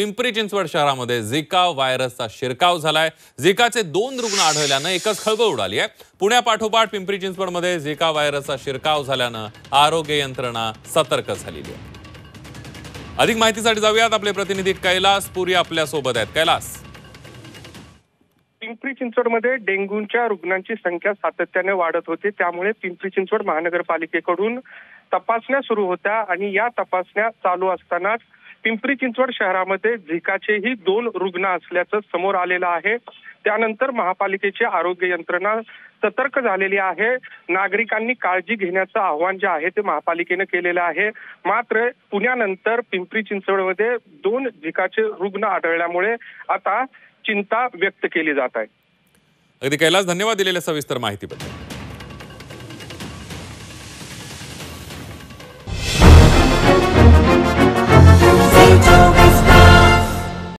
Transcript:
पिंपरी चिंचवड शहरामध्ये झिका व्हायरसचा शिरकाव झालाय। झिकाचे 2 रुग्ण आढळल्यानं एकच खळबळ उडाली आहे। पुण्यापाठोपाठ पिंपरी चिंचवडमध्ये झिका व्हायरसचा शिरकाव झाल्यानं आरोग्य यंत्रणा सतर्क झालेली आहे। अधिक माहितीसाठी जाऊयात, आपले प्रतिनिधी कैलास पुरी आपल्या सोबत आहेत। कैलास, पिंपरी चिंचवडमध्ये डेंग्यूच्या रुग्णांची संख्या सातत्याने वाढत होती, त्यामुळे पिंपरी चिंचवड महानगरपालिकेकडून तपासण्या सुरू होत्या आणि या तपासण्या चालू असतानाच पिंपरी चिंचवड शहरामध्ये झिकाचेही 2 रुग्ण असल्याचं समोर आलेलं आहे। त्यानंतर महापालिकेची आरोग्य यंत्रणा सतर्क झालेली आहे। नागरिकांनी काळजी घेण्याचं आवाहन जे आहे ते महापालिकेने केलेलं आहे। मात्र पुण्यानंतर पिंपरी चिंचवडमध्ये 2 झिकाचे रुग्ण आढळल्यामुळे आता चिंता व्यक्त केली जात आहे। अगदी कैलास, धन्यवाद दिलेल्या सविस्तर माहितीबद्दल।